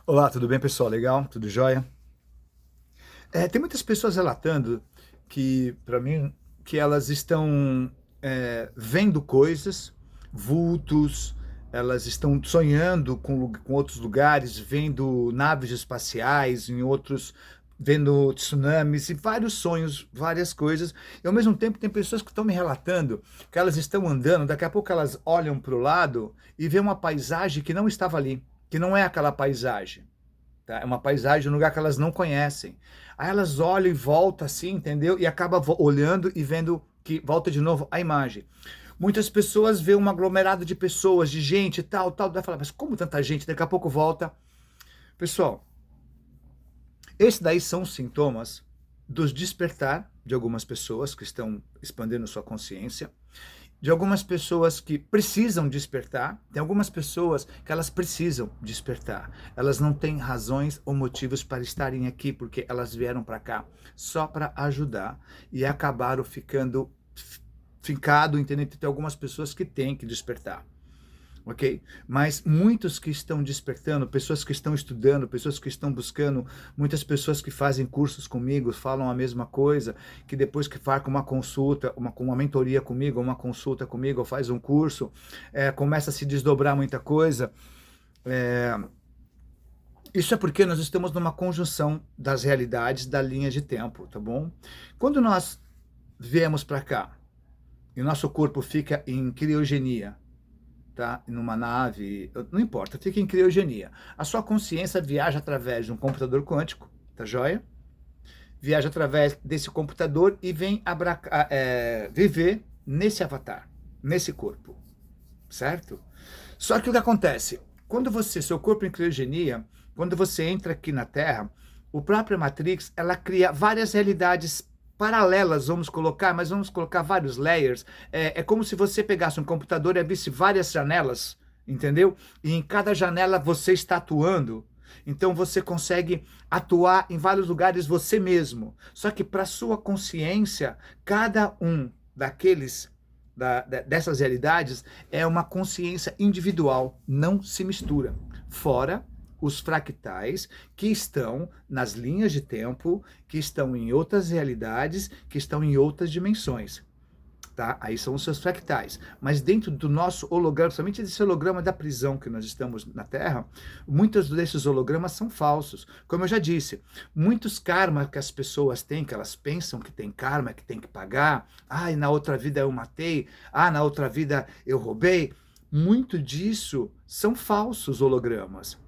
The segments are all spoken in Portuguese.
Olá, tudo bem, pessoal? Legal? Tudo jóia? Tem muitas pessoas relatando que, para mim, que elas estão vendo coisas, vultos, elas estão sonhando com outros lugares, vendo naves espaciais, em outros, vendo tsunamis e vários sonhos, várias coisas. E ao mesmo tempo tem pessoas que estão me relatando que elas estão andando, daqui a pouco elas olham para o lado e vê uma paisagem que não estava ali, que não é aquela paisagem. Tá? É uma paisagem, um lugar que elas não conhecem. Aí elas olham e voltam assim, entendeu? E acaba olhando e vendo que volta de novo a imagem. Muitas pessoas veem um aglomerado de pessoas, de gente e tal, tal. Vai falar, mas como tanta gente? Daqui a pouco volta. Pessoal, esses daí são os sintomas dos despertar de algumas pessoas que estão expandindo sua consciência, de algumas pessoas que precisam despertar. Tem algumas pessoas que elas precisam despertar. Elas não têm razões ou motivos para estarem aqui, porque elas vieram para cá só para ajudar e acabaram ficando fincado, entendeu? Tem algumas pessoas que têm que despertar. Ok? Mas muitos que estão despertando, pessoas que estão estudando, pessoas que estão buscando, muitas pessoas que fazem cursos comigo falam a mesma coisa, que depois que faz uma consulta, uma mentoria comigo, uma consulta comigo, ou faz um curso, começa a se desdobrar muita coisa. É, isso é porque nós estamos numa conjunção das realidades da linha de tempo, tá bom? Quando nós viemos para cá e nosso corpo fica em criogenia, tá? Numa nave, não importa, fica em criogenia. A sua consciência viaja através de um computador quântico, tá joia? Viaja através desse computador e vem viver nesse avatar, nesse corpo, certo? Só que o que acontece? Quando seu corpo em criogenia, quando você entra aqui na Terra, o próprio Matrix, ela cria várias realidades paralelas, vamos colocar, mas vamos colocar vários layers. É como se você pegasse um computador e abrisse várias janelas, entendeu? E em cada janela você está atuando. Então você consegue atuar em vários lugares você mesmo. Só que para sua consciência, cada um dessas realidades é uma consciência individual, não se mistura. Fora os fractais que estão nas linhas de tempo, que estão em outras realidades, que estão em outras dimensões. Tá? Aí são os seus fractais. Mas dentro do nosso holograma, somente desse holograma da prisão que nós estamos na Terra, muitos desses hologramas são falsos. Como eu já disse, muitos karmas que as pessoas têm, que elas pensam que tem karma, que tem que pagar, na outra vida eu matei, na outra vida eu roubei, muito disso são falsos hologramas.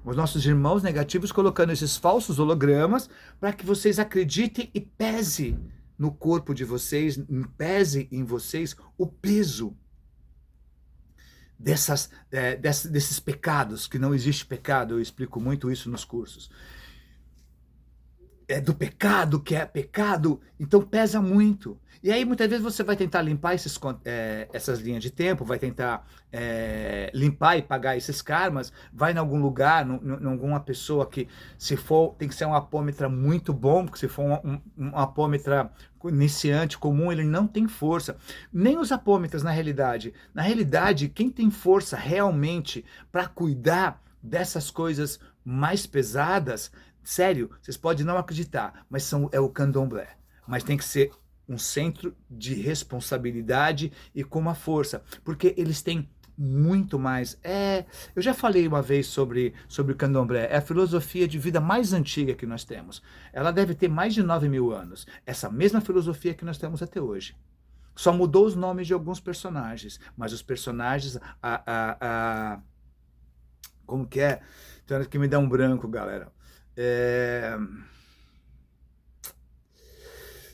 Os nossos irmãos negativos colocando esses falsos hologramas para que vocês acreditem e pese no corpo de vocês, pese em vocês o peso desses pecados, que não existe pecado, eu explico muito isso nos cursos. É do pecado, que é pecado, então pesa muito. E aí muitas vezes você vai tentar limpar essas linhas de tempo, vai tentar limpar e pagar esses karmas, vai em algum lugar, em alguma pessoa que, se for, tem que ser um apômetra muito bom, porque se for um apômetra iniciante, comum, ele não tem força. Nem os apômetras na realidade. Na realidade, quem tem força realmente para cuidar dessas coisas mais pesadas, sério, vocês podem não acreditar, mas é o candomblé. Mas tem que ser um centro de responsabilidade e com uma força, porque eles têm muito mais. Eu já falei uma vez sobre o candomblé, é a filosofia de vida mais antiga que nós temos. Ela deve ter mais de 9.000 anos. Essa mesma filosofia que nós temos até hoje. Só mudou os nomes de alguns personagens, mas os personagens, como que é? Então, que me dá um branco, galera.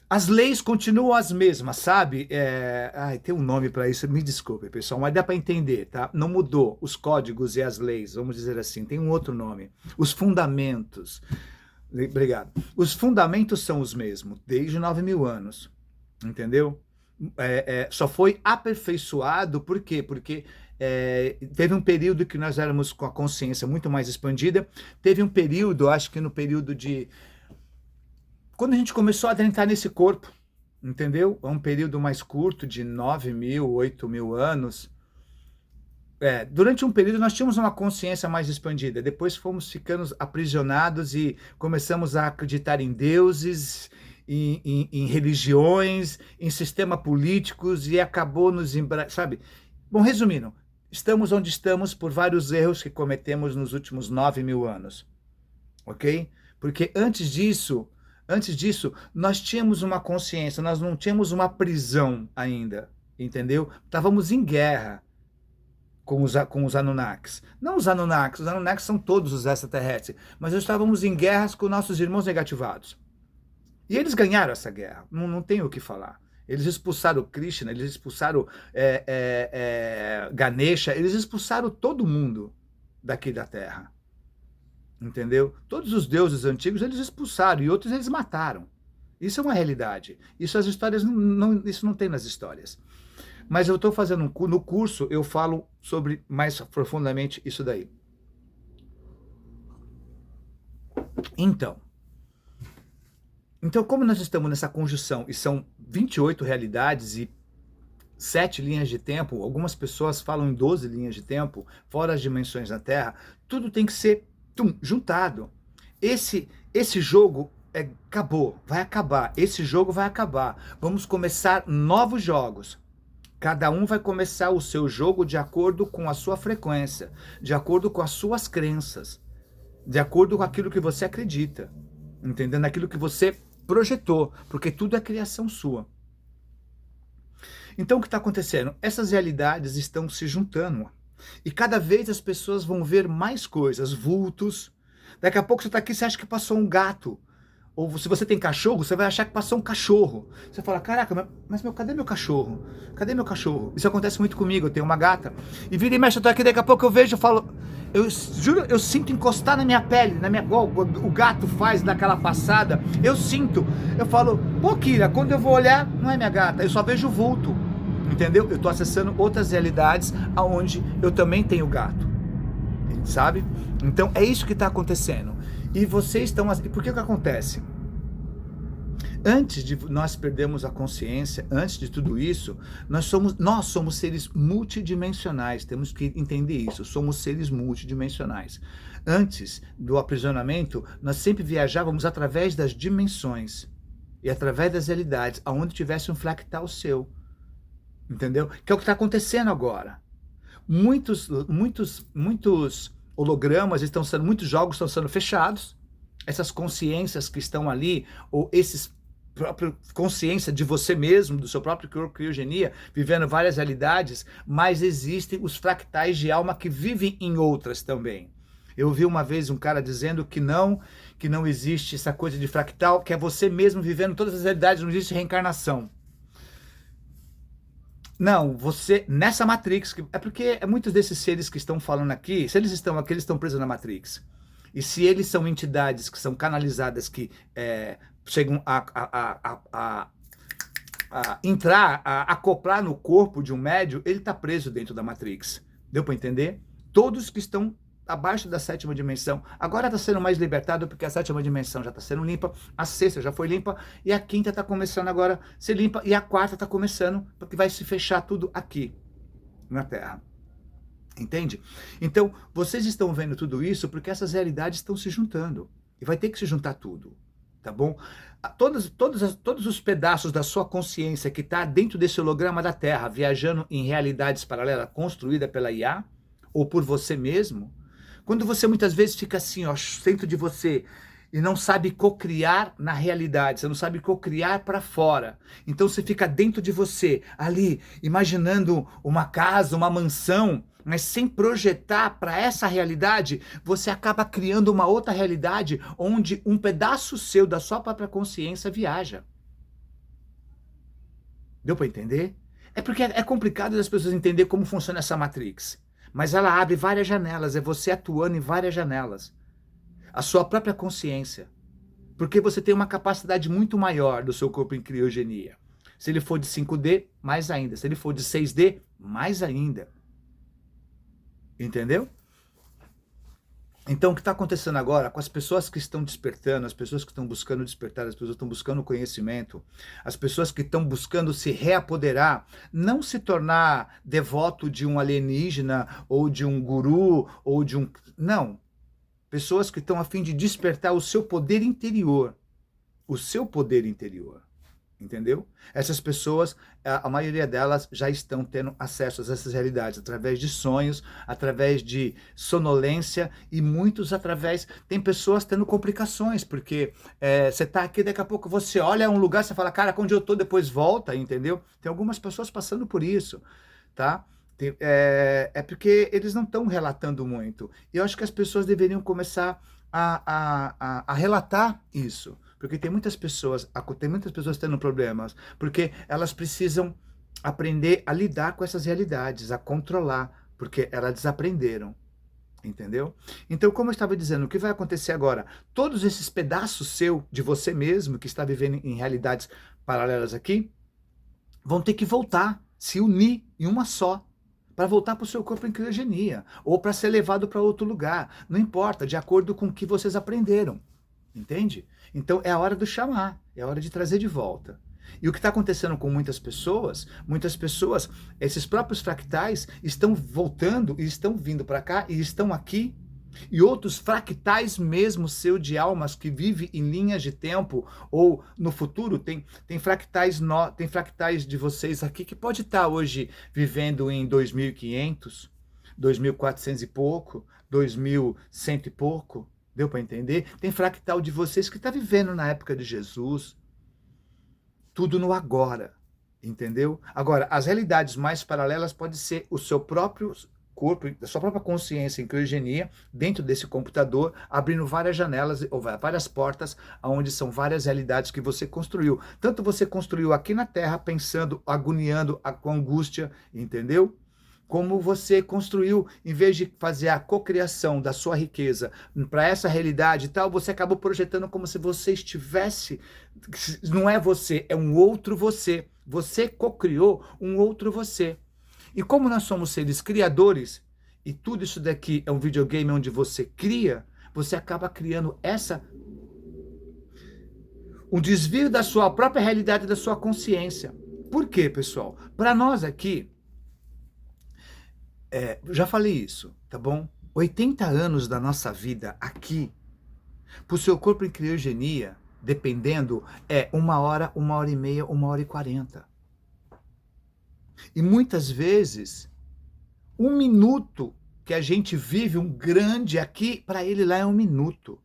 As leis continuam as mesmas, sabe? Tem um nome para isso, me desculpe, pessoal, mas dá para entender, tá? Não mudou os códigos e as leis, vamos dizer assim, tem um outro nome. Os fundamentos. Obrigado. Os fundamentos são os mesmos, desde 9.000 anos, entendeu? Só foi aperfeiçoado, por quê? Porque teve um período que nós éramos com a consciência muito mais expandida, teve um período, acho que no período de... Quando a gente começou a adentrar nesse corpo, entendeu? É um período mais curto, de 9.000, 8.000 anos, durante um período nós tínhamos uma consciência mais expandida, depois fomos ficando aprisionados e começamos a acreditar em deuses, em religiões, em sistemas políticos e acabou sabe? Bom, resumindo, estamos onde estamos por vários erros que cometemos nos últimos 9.000 anos, ok? Porque antes disso, nós tínhamos uma consciência, nós não tínhamos uma prisão ainda, entendeu? Estávamos em guerra com os Anunnakis. Não os Anunnakis são todos os extraterrestres, mas nós estávamos em guerras com nossos irmãos negativados. E eles ganharam essa guerra, não tem o que falar. Eles expulsaram Krishna, eles expulsaram Ganesha, eles expulsaram todo mundo daqui da Terra. Entendeu? Todos os deuses antigos eles expulsaram e outros eles mataram. Isso é uma realidade. Isso as histórias isso não tem nas histórias. Mas eu estou fazendo no curso, eu falo sobre mais profundamente isso daí. Então, como nós estamos nessa conjunção, e são 28 realidades e 7 linhas de tempo, algumas pessoas falam em 12 linhas de tempo, fora as dimensões da Terra, tudo tem que ser juntado. Esse jogo acabou, vai acabar, esse jogo vai acabar. Vamos começar novos jogos. Cada um vai começar o seu jogo de acordo com a sua frequência, de acordo com as suas crenças, de acordo com aquilo que você acredita, entendendo? Aquilo que você projetou, porque tudo é criação sua. Então o que está acontecendo? Essas realidades estão se juntando e cada vez as pessoas vão ver mais coisas, vultos. Daqui a pouco você está aqui, você acha que passou um gato. Ou se você tem cachorro, você vai achar que passou um cachorro. Você fala, caraca, mas cadê meu cachorro? Cadê meu cachorro? Isso acontece muito comigo, eu tenho uma gata. E vira e mexe, eu tô aqui, daqui a pouco eu vejo, eu falo... Eu juro, eu sinto encostar na minha pele, igual o gato faz naquela passada. Eu sinto, eu falo, pô, Kira, quando eu vou olhar, não é minha gata, eu só vejo o vulto. Entendeu? Eu tô acessando outras realidades onde eu também tenho gato. Sabe? Então é isso que está acontecendo. E vocês estão... Por que acontece? Antes de nós perdermos a consciência, antes de tudo isso, nós somos seres multidimensionais, temos que entender isso, somos seres multidimensionais. Antes do aprisionamento, nós sempre viajávamos através das dimensões e através das realidades, aonde tivesse um fractal seu, entendeu? Que é o que está acontecendo agora. Muitos hologramas muitos jogos estão sendo fechados, essas consciências que estão ali, ou esses própria consciência de você mesmo, do seu próprio corpo, criogenia, vivendo várias realidades, mas existem os fractais de alma que vivem em outras também. Eu ouvi uma vez um cara dizendo que não existe essa coisa de fractal, que é você mesmo vivendo todas as realidades, não existe reencarnação. Não, você, nessa Matrix, é porque muitos desses seres que estão falando aqui, se eles estão aqui, eles estão presos na Matrix. E se eles são entidades que são canalizadas, que chegam a entrar, a acoplar no corpo de um médium, ele está preso dentro da Matrix. Deu para entender? Todos que estão abaixo da 7ª dimensão, agora está sendo mais libertado porque a 7ª dimensão já está sendo limpa, a 6ª já foi limpa e a 5ª está começando agora a ser limpa e a 4ª está começando, porque vai se fechar tudo aqui na Terra. Entende? Então, vocês estão vendo tudo isso porque essas realidades estão se juntando. E vai ter que se juntar tudo. Tá bom? Todos os pedaços da sua consciência que está dentro desse holograma da Terra, viajando em realidades paralelas, construída pela IA, ou por você mesmo, quando você muitas vezes fica assim, ó, dentro de você, e não sabe cocriar na realidade, você não sabe cocriar para fora. Então você fica dentro de você, ali, imaginando uma casa, uma mansão, mas sem projetar para essa realidade, você acaba criando uma outra realidade onde um pedaço seu, da sua própria consciência, viaja. Deu para entender? É porque é complicado as pessoas entenderem como funciona essa Matrix. Mas ela abre várias janelas, é você atuando em várias janelas. A sua própria consciência. Porque você tem uma capacidade muito maior do seu corpo em criogenia. Se ele for de 5D, mais ainda. Se ele for de 6D, mais ainda. Entendeu? Então, o que está acontecendo agora com as pessoas que estão despertando, as pessoas que estão buscando despertar, as pessoas que estão buscando conhecimento, as pessoas que estão buscando se reapoderar, não se tornar devoto de um alienígena, ou de um guru, ou de um... Não. Pessoas que estão a fim de despertar o seu poder interior. O seu poder interior. Entendeu? Essas pessoas, a maioria delas já estão tendo acesso a essas realidades através de sonhos, através de sonolência e muitos através... Tem pessoas tendo complicações, porque você está aqui, daqui a pouco você olha um lugar, você fala, cara, onde eu estou, depois volta, entendeu? Tem algumas pessoas passando por isso, tá? É porque eles não estão relatando muito. E eu acho que as pessoas deveriam começar a relatar isso. Porque tem muitas pessoas tendo problemas, porque elas precisam aprender a lidar com essas realidades, a controlar, porque elas desaprenderam, entendeu? Então, como eu estava dizendo, o que vai acontecer agora? Todos esses pedaços seu, de você mesmo, que está vivendo em realidades paralelas aqui, vão ter que voltar, se unir em uma só, para voltar para o seu corpo em criogenia, ou para ser levado para outro lugar, não importa, de acordo com o que vocês aprenderam. Entende? Então é a hora do chamar, é a hora de trazer de volta. E o que está acontecendo com muitas pessoas, esses próprios fractais estão voltando e estão vindo para cá e estão aqui. E outros fractais mesmo seu de almas que vivem em linhas de tempo ou no futuro, tem fractais de vocês aqui que pode estar hoje vivendo em 2500, 2400 e pouco, 2100 e pouco. Deu para entender? Tem fractal de vocês que está vivendo na época de Jesus. Tudo no agora. Entendeu? Agora, as realidades mais paralelas podem ser o seu próprio corpo, a sua própria consciência em criogenia, dentro desse computador, abrindo várias janelas ou várias portas, onde são várias realidades que você construiu. Tanto você construiu aqui na Terra, pensando, agoniando, com angústia, entendeu? Como você construiu, em vez de fazer a cocriação da sua riqueza para essa realidade e tal, você acabou projetando como se você estivesse... Não é você, é um outro você. Você cocriou um outro você. E como nós somos seres criadores, e tudo isso daqui é um videogame onde você cria, você acaba criando um desvio da sua própria realidade, da sua consciência. Por quê, pessoal? Para nós aqui, já falei isso, tá bom? 80 anos da nossa vida aqui, para o seu corpo em criogenia, dependendo, é 1 hora, 1h30, 1h40. E muitas vezes, 1 minuto que a gente vive um grande aqui, para ele lá é 1 minuto.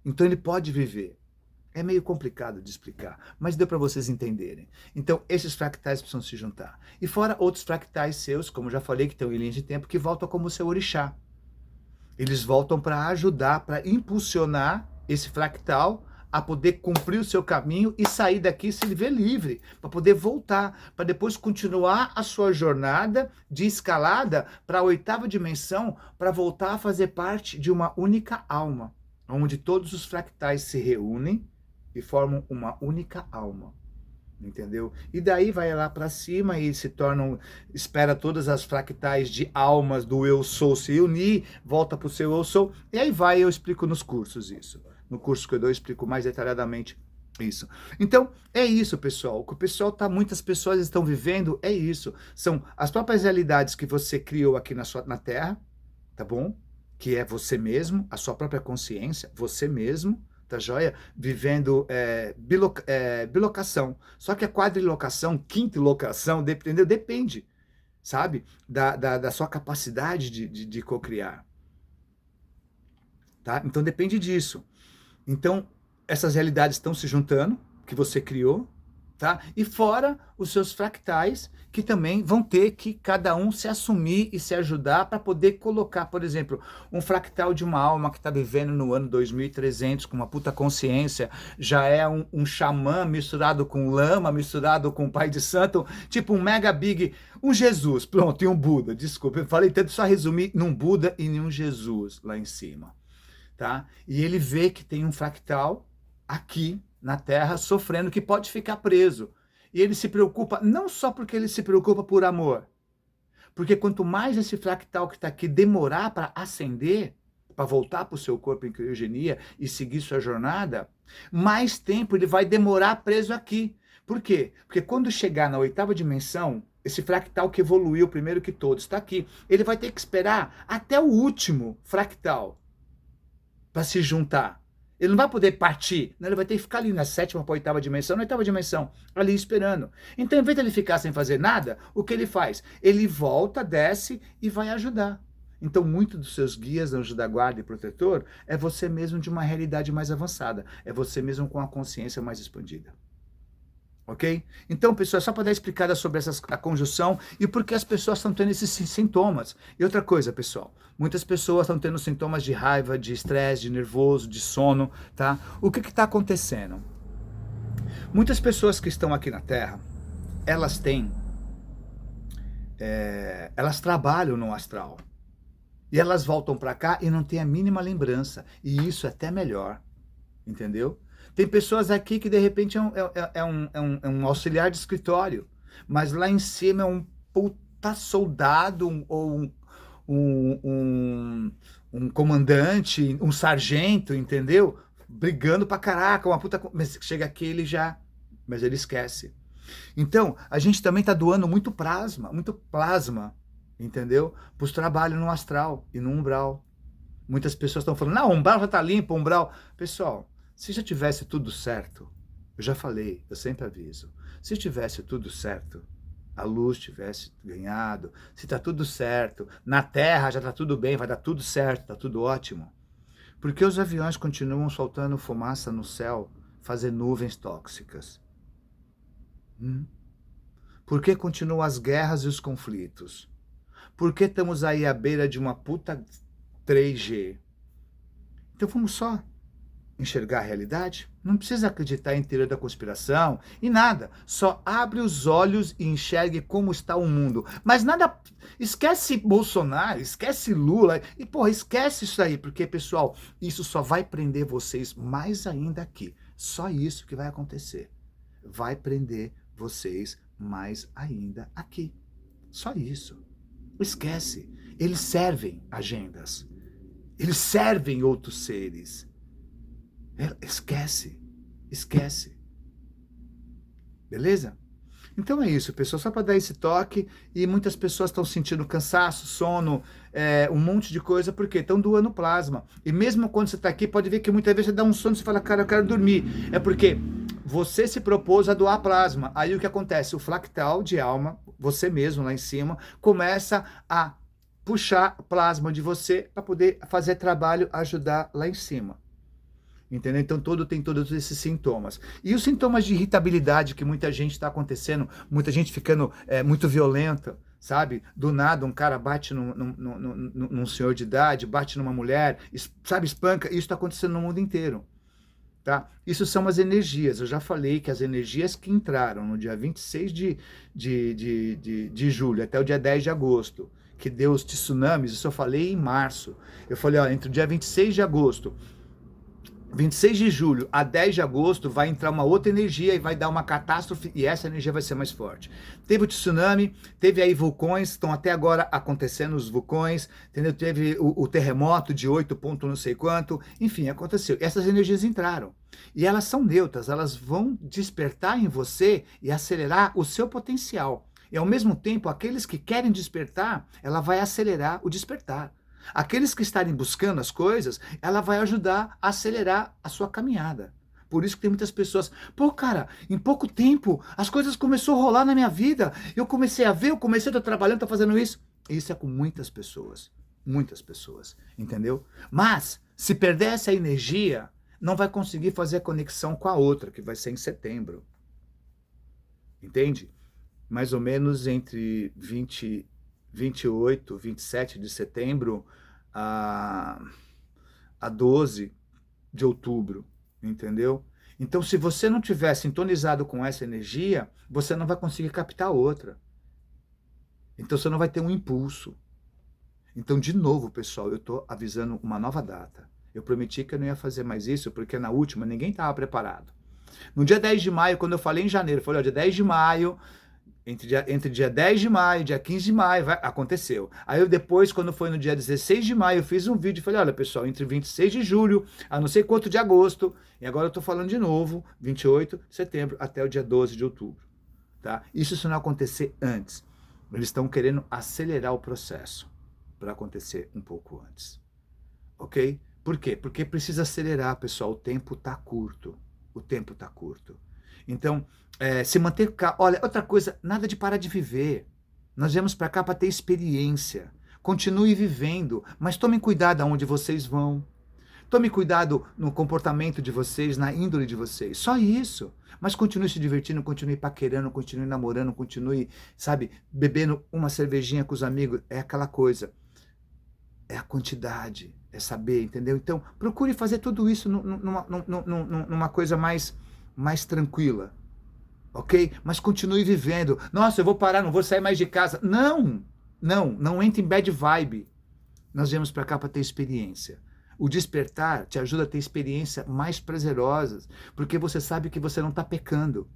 Então ele pode viver. É meio complicado de explicar, mas deu para vocês entenderem. Então, esses fractais precisam se juntar. E fora outros fractais seus, como já falei, que estão em linha de tempo, que voltam como seu orixá. Eles voltam para ajudar, para impulsionar esse fractal a poder cumprir o seu caminho e sair daqui e se ver livre, para poder voltar, para depois continuar a sua jornada de escalada para a 8ª dimensão, para voltar a fazer parte de uma única alma, onde todos os fractais se reúnem e formam uma única alma, entendeu? E daí vai lá para cima e se tornam, espera todas as fractais de almas do eu sou se unir, volta para o seu eu sou, e aí vai, eu explico nos cursos isso. No curso que eu dou, eu explico mais detalhadamente isso. Então, é isso, pessoal. O que muitas pessoas estão vivendo é isso. São as próprias realidades que você criou aqui na Terra, tá bom? Que é você mesmo, a sua própria consciência, você mesmo, tá joia? Vivendo bilocação. Só que a quadrilocação, quintilocação, entendeu? Depende, sabe? Da sua capacidade de cocriar. Tá? Então depende disso. Então, essas realidades estão se juntando, que você criou, tá? E fora os seus fractais, que também vão ter que cada um se assumir e se ajudar para poder colocar, por exemplo, um fractal de uma alma que está vivendo no ano 2300 com uma puta consciência, já é um xamã misturado com lama, misturado com pai de santo, tipo um mega big, um Jesus, pronto, e um Buda, desculpa, eu falei tanto, só resumir num Buda e em um Jesus lá em cima, tá? E ele vê que tem um fractal aqui na Terra sofrendo, que pode ficar preso. E ele se preocupa, não só porque ele se preocupa por amor, porque quanto mais esse fractal que está aqui demorar para ascender, para voltar para o seu corpo em criogenia e seguir sua jornada, mais tempo ele vai demorar preso aqui. Por quê? Porque quando chegar na 8ª dimensão, esse fractal que evoluiu primeiro que todos está aqui, ele vai ter que esperar até o último fractal para se juntar. Ele não vai poder partir, ele vai ter que ficar ali na 7ª para a 8ª dimensão, na 8ª dimensão, ali esperando. Então, em vez de ele ficar sem fazer nada, o que ele faz? Ele volta, desce e vai ajudar. Então, muito dos seus guias, anjo da guarda e protetor, é você mesmo de uma realidade mais avançada, é você mesmo com a consciência mais expandida. Ok? Então, pessoal, só para dar explicada sobre a conjunção e por que as pessoas estão tendo esses sintomas. E outra coisa, pessoal, muitas pessoas estão tendo sintomas de raiva, de estresse, de nervoso, de sono, tá? O que está acontecendo? Muitas pessoas que estão aqui na Terra, elas elas trabalham no astral. E elas voltam para cá e não têm a mínima lembrança. E isso é até melhor, entendeu? Tem pessoas aqui que de repente é um auxiliar de escritório, mas lá em cima é um puta soldado ou um comandante, um sargento, entendeu? Brigando pra caraca, uma puta... Mas chega aqui mas ele esquece. Então, a gente também tá doando muito plasma, entendeu? Para os trabalhos no astral e no umbral. Muitas pessoas estão falando, não, o umbral já tá limpo, o umbral... Pessoal, se já tivesse tudo certo, eu já falei, eu sempre aviso, se tivesse tudo certo, a luz tivesse ganhado, se está tudo certo, na Terra já está tudo bem, vai dar tudo certo, está tudo ótimo, porque os aviões continuam soltando fumaça no céu, fazendo nuvens tóxicas? Por que continuam as guerras e os conflitos? Por que estamos aí à beira de uma puta 3G? Então vamos só enxergar a realidade? Não precisa acreditar em teoria da conspiração e nada. Só abre os olhos e enxergue como está o mundo. Mas nada... Esquece Bolsonaro, esquece Lula. E, porra, esquece isso aí. Porque, pessoal, isso só vai prender vocês mais ainda aqui. Só isso que vai acontecer. Vai prender vocês mais ainda aqui. Só isso. Esquece. Eles servem agendas. Eles servem outros seres. Esquece. Beleza? Então é isso, pessoal, só para dar esse toque, e muitas pessoas estão sentindo cansaço, sono, um monte de coisa, porque estão doando plasma. E mesmo quando você está aqui, pode ver que muitas vezes você dá um sono e você fala, cara, eu quero dormir. É porque você se propôs a doar plasma. Aí o que acontece? O fractal de alma, você mesmo lá em cima, começa a puxar plasma de você para poder fazer trabalho, ajudar lá em cima. Entendeu? Então tem todos esses sintomas. E os sintomas de irritabilidade que muita gente está acontecendo, muita gente ficando muito violenta, sabe? Do nada um cara bate num senhor de idade, bate numa mulher, sabe, espanca. Isso está acontecendo no mundo inteiro. Tá? Isso são as energias. Eu já falei que as energias que entraram no dia 26 de julho até o dia 10 de agosto, que deu os tsunamis, isso eu falei em março. Eu falei, ó, entre o dia 26 de agosto 26 de julho a 10 de agosto vai entrar uma outra energia e vai dar uma catástrofe, e essa energia vai ser mais forte. Teve o tsunami, teve aí vulcões, estão até agora acontecendo os vulcões, entendeu? Teve o terremoto de 8 ponto não sei quanto, enfim, aconteceu. Essas energias entraram. E elas são neutras, elas vão despertar em você e acelerar o seu potencial. E ao mesmo tempo, aqueles que querem despertar, ela vai acelerar o despertar. Aqueles que estarem buscando as coisas, ela vai ajudar a acelerar a sua caminhada. Por isso que tem muitas pessoas, pô, cara, em pouco tempo as coisas começaram a rolar na minha vida, eu comecei a ver, eu comecei a estar trabalhando, estou fazendo isso. Isso é com muitas pessoas, entendeu? Mas, se perder essa energia, não vai conseguir fazer a conexão com a outra, que vai ser em setembro. Entende? Mais ou menos entre 28, 27 de setembro a 12 de outubro, entendeu? Então, se você não tiver sintonizado com essa energia, você não vai conseguir captar outra. Então, você não vai ter um impulso. Então, de novo, pessoal, eu estou avisando uma nova data. Eu prometi que eu não ia fazer mais isso, porque na última ninguém estava preparado. No dia 10 de maio, quando eu falei em janeiro, eu falei, ó, dia 10 de maio... Entre dia 10 de maio, dia 15 de maio, aconteceu. Aí eu depois, quando foi no dia 16 de maio, eu fiz um vídeo e falei, olha pessoal, entre 26 de julho a não sei quanto de agosto, e agora eu tô falando de novo, 28 de setembro até o dia 12 de outubro. Tá? Isso se não acontecer antes. Eles estão querendo acelerar o processo para acontecer um pouco antes. Ok? Por quê? Porque precisa acelerar, pessoal. O tempo está curto. O tempo está curto. Então, se manter... Olha, outra coisa, nada de parar de viver. Nós viemos para cá para ter experiência. Continue vivendo, mas tomem cuidado aonde vocês vão. Tome cuidado no comportamento de vocês, na índole de vocês. Só isso. Mas continue se divertindo, continue paquerando, continue namorando, continue, sabe, bebendo uma cervejinha com os amigos. É aquela coisa. É a quantidade, é saber, entendeu? Então, procure fazer tudo isso numa coisa mais tranquila, ok? Mas continue vivendo. Nossa, eu vou parar, não vou sair mais de casa. Não entre em bad vibe. Nós viemos para cá para ter experiência. O despertar te ajuda a ter experiências mais prazerosas, porque você sabe que você não está pecando.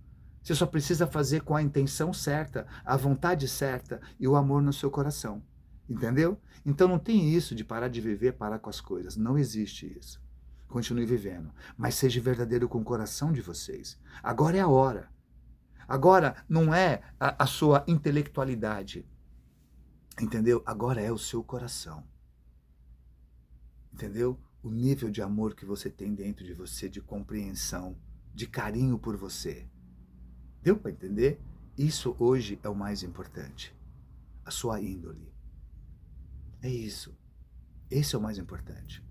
Você só precisa fazer com a intenção certa, a vontade certa e o amor no seu coração. Entendeu? Então não tem isso de parar de viver, parar com as coisas. Não existe isso. Continue vivendo. Mas seja verdadeiro com o coração de vocês. Agora é a hora. Agora não é a sua intelectualidade. Entendeu? Agora é o seu coração. Entendeu? O nível de amor que você tem dentro de você, de compreensão, de carinho por você. Deu para entender? Isso hoje é o mais importante. A sua índole. É isso. Esse é o mais importante.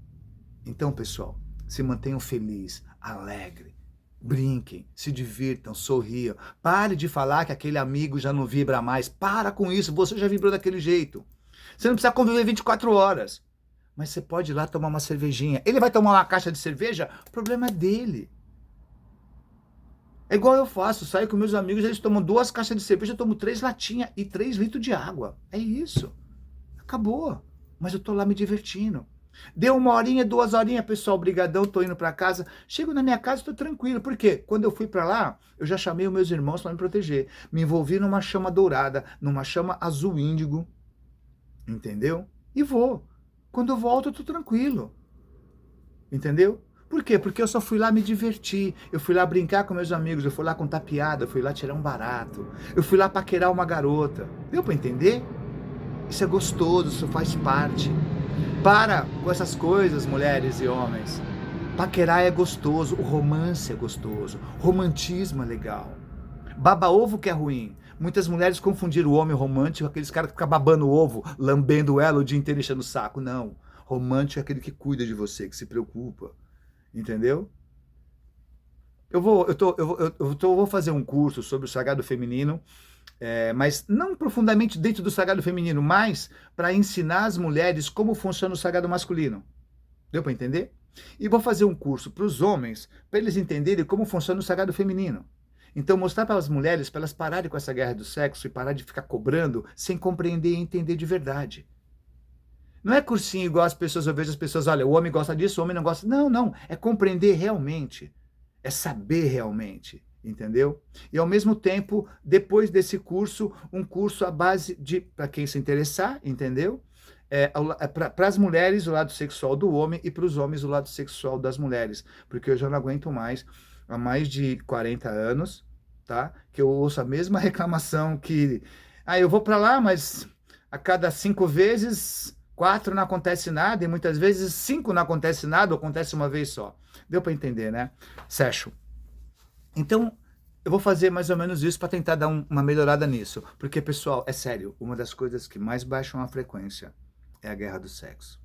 Então, pessoal, se mantenham felizes, alegres, brinquem, se divirtam, sorriam. Pare de falar que aquele amigo já não vibra mais. Para com isso, você já vibrou daquele jeito. Você não precisa conviver 24 horas. Mas você pode ir lá tomar uma cervejinha. Ele vai tomar uma caixa de cerveja? O problema é dele. É igual eu faço, saio com meus amigos, eles tomam 2 caixas de cerveja, eu tomo 3 latinhas e 3 litros de água. É isso. Acabou. Mas eu tô lá me divertindo. Deu 1 horinha, 2 horinhas, pessoal, brigadão, tô indo para casa. Chego na minha casa, tô tranquilo. Por quê? Quando eu fui para lá, eu já chamei os meus irmãos para me proteger. Me envolvi numa chama dourada, numa chama azul índigo. Entendeu? E vou. Quando eu volto, eu tô tranquilo. Entendeu? Por quê? Porque eu só fui lá me divertir, eu fui lá brincar com meus amigos, eu fui lá contar piada, eu fui lá tirar um barato, eu fui lá paquerar uma garota. Deu para entender? Isso é gostoso, isso faz parte. Para com essas coisas, mulheres e homens. Paquerar é gostoso, o romance é gostoso, romantismo é legal. Baba-ovo que é ruim. Muitas mulheres confundiram o homem romântico com aqueles caras que ficam babando o ovo, lambendo ela o dia inteiro enchendo o saco. Não. Romântico é aquele que cuida de você, que se preocupa. Entendeu? Eu vou fazer um curso sobre o sagrado feminino, mas não profundamente dentro do sagrado feminino, mas para ensinar as mulheres como funciona o sagrado masculino. Deu para entender? E vou fazer um curso para os homens, para eles entenderem como funciona o sagrado feminino. Então, mostrar para as mulheres, para elas pararem com essa guerra do sexo e parar de ficar cobrando sem compreender e entender de verdade. Não é cursinho igual eu vejo as pessoas, olha, o homem gosta disso, o homem não gosta. Não. É compreender realmente. É saber realmente. Entendeu? E ao mesmo tempo, depois desse curso, um curso à base de, para quem se interessar, entendeu? Para as mulheres o lado sexual do homem e para os homens o lado sexual das mulheres. Porque eu já não aguento mais, há mais de 40 anos, tá? Que eu ouço a mesma reclamação que... eu vou para lá, mas a cada 5 vezes, 4 não acontece nada, e muitas vezes 5 não acontece nada, ou acontece uma vez só. Deu para entender, né? Sérgio. Então, eu vou fazer mais ou menos isso para tentar dar uma melhorada nisso. Porque, pessoal, é sério, uma das coisas que mais baixam a frequência é a guerra do sexo.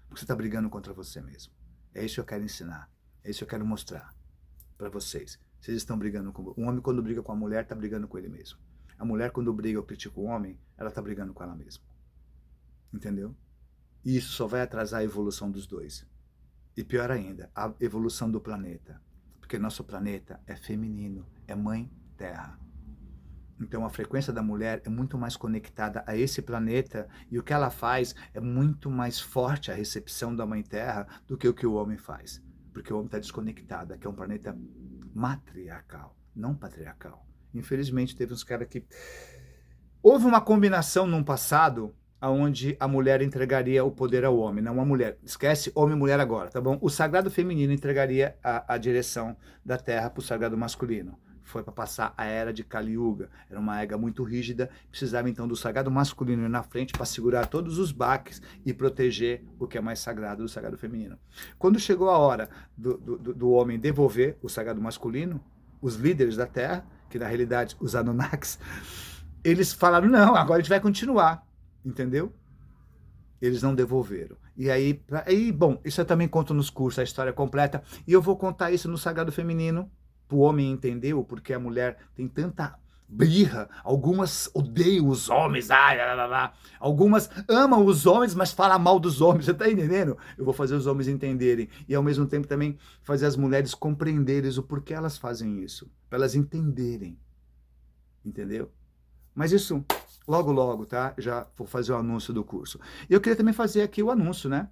Porque você está brigando contra você mesmo. É isso que eu quero ensinar. É isso que eu quero mostrar para vocês. Vocês estão brigando com... Um homem, quando briga com a mulher, está brigando com ele mesmo. A mulher, quando briga ou critica o homem, ela está brigando com ela mesma. Entendeu? E isso só vai atrasar a evolução dos dois. E pior ainda, a evolução do planeta. Porque nosso planeta é feminino, é mãe terra. Então a frequência da mulher é muito mais conectada a esse planeta e o que ela faz é muito mais forte a recepção da mãe terra do que o que o homem faz. Porque o homem está desconectado, aqui é um planeta matriarcal, não patriarcal. Infelizmente, teve uns caras que... Houve uma combinação num passado onde a mulher entregaria o poder ao homem, não a mulher. Esquece homem e mulher agora, tá bom? O sagrado feminino entregaria a direção da terra para o sagrado masculino. Foi para passar a era de Kali Yuga. Era uma era muito rígida, precisava então do sagrado masculino ir na frente para segurar todos os baques e proteger o que é mais sagrado do sagrado feminino. Quando chegou a hora do homem devolver o sagrado masculino, os líderes da terra, que na realidade os Anunnakis, eles falaram, não, agora a gente vai continuar, entendeu? Eles não devolveram. E aí, bom, isso eu também conto nos cursos, a história completa, e eu vou contar isso no Sagrado Feminino, para o homem entender o porquê a mulher tem tanta birra. Algumas odeiam os homens, algumas amam os homens, mas falam mal dos homens, você tá entendendo? Eu vou fazer os homens entenderem, e ao mesmo tempo também fazer as mulheres compreenderem o porquê elas fazem isso, para elas entenderem, entendeu? Mas isso, logo, logo, tá? Já vou fazer o anúncio do curso. E eu queria também fazer aqui o anúncio, né?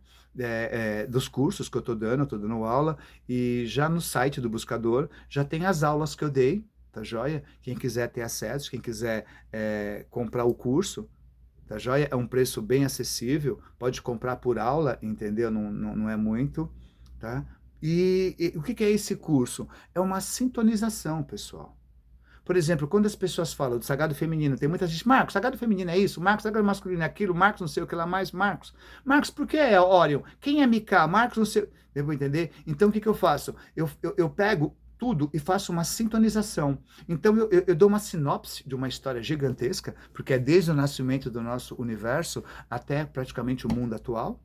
Dos cursos que eu tô dando aula, e já no site do Buscador já tem as aulas que eu dei, tá joia? Quem quiser ter acesso, quem quiser comprar o curso, tá joia? É um preço bem acessível, pode comprar por aula, entendeu? Não é muito, tá? E o que é esse curso? É uma sintonização, pessoal. Por exemplo, quando as pessoas falam do sagrado feminino, tem muita gente, Marcos, sagrado feminino é isso, Marcos, sagrado masculino é aquilo, Marcos não sei o que lá mais, Marcos, por que é Órion? Quem é Mika? Marcos não sei... Devo entender? Então o que eu faço? Eu pego tudo e faço uma sintonização. Então eu dou uma sinopse de uma história gigantesca, porque é desde o nascimento do nosso universo até praticamente o mundo atual,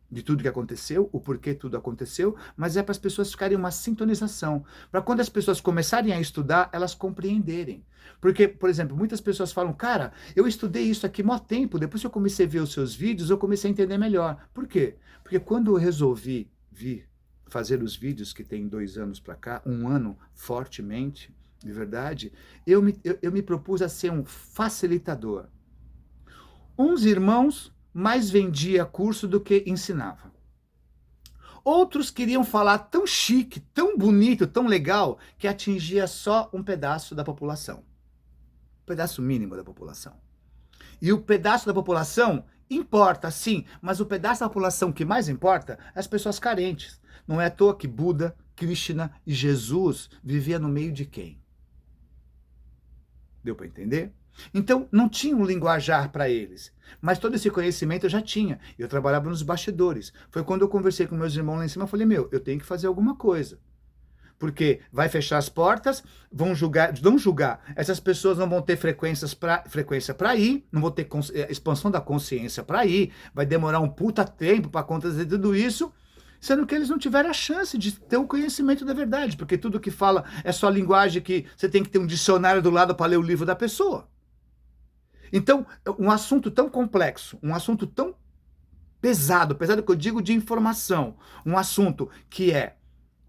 de tudo que aconteceu, o porquê tudo aconteceu, mas é para as pessoas ficarem uma sintonização, para quando as pessoas começarem a estudar, elas compreenderem. Porque, por exemplo, muitas pessoas falam, cara, eu estudei isso aqui há tempo, depois que eu comecei a ver os seus vídeos, eu comecei a entender melhor. Por quê? Porque quando eu resolvi vir fazer os vídeos, que tem 2 anos para cá, 1 ano fortemente, de verdade, eu me propus a ser um facilitador. Uns irmãos mais vendia curso do que ensinava. Outros queriam falar tão chique, tão bonito, tão legal, que atingia só um pedaço da população. Um pedaço mínimo da população. E o pedaço da população importa, sim, mas o pedaço da população que mais importa é as pessoas carentes. Não é à toa que Buda, Krishna e Jesus viviam no meio de quem? Deu para entender? Então, não tinha um linguajar para eles, mas todo esse conhecimento eu já tinha. Eu trabalhava nos bastidores. Foi quando eu conversei com meus irmãos lá em cima, eu falei, eu tenho que fazer alguma coisa. Porque vai fechar as portas, vão julgar. Essas pessoas não vão ter frequência para ir, não vão ter expansão da consciência para ir, vai demorar um puta tempo para acontecer tudo isso, sendo que eles não tiveram a chance de ter o conhecimento da verdade, porque tudo que fala é só linguagem que você tem que ter um dicionário do lado para ler o livro da pessoa. Então, um assunto tão complexo, um assunto tão pesado que eu digo de informação, um assunto que é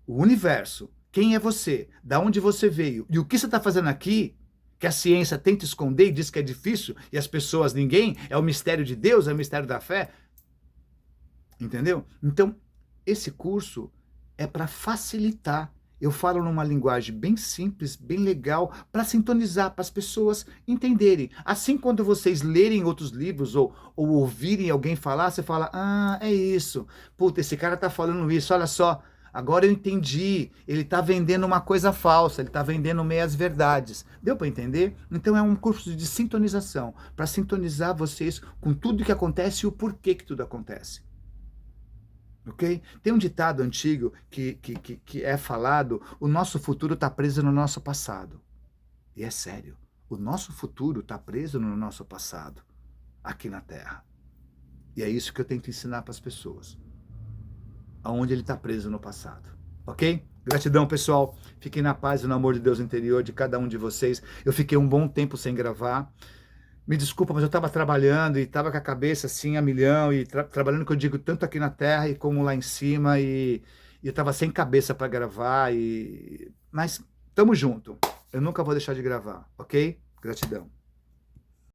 o universo, quem é você, da onde você veio e o que você está fazendo aqui, que a ciência tenta esconder e diz que é difícil, e as pessoas, ninguém, é o mistério de Deus, é o mistério da fé, entendeu? Então, esse curso é para facilitar. Eu falo numa linguagem bem simples, bem legal, para sintonizar, para as pessoas entenderem. Assim, quando vocês lerem outros livros ou ouvirem alguém falar, você fala, é isso. Puta, esse cara está falando isso, olha só, agora eu entendi. Ele está vendendo uma coisa falsa, ele está vendendo meias verdades. Deu para entender? Então é um curso de sintonização, para sintonizar vocês com tudo que acontece e o porquê que tudo acontece. Okay? Tem um ditado antigo que é falado, o nosso futuro está preso no nosso passado. E é sério, o nosso futuro está preso no nosso passado, aqui na Terra. E é isso que eu tento ensinar para as pessoas. Aonde ele está preso no passado. Ok? Gratidão, pessoal. Fiquem na paz e no amor de Deus interior de cada um de vocês. Eu fiquei um bom tempo sem gravar. Me desculpa, mas eu estava trabalhando e estava com a cabeça assim a milhão e trabalhando, que eu digo, tanto aqui na Terra e como lá em cima, e eu estava sem cabeça para gravar, mas estamos junto. Eu nunca vou deixar de gravar, ok? Gratidão.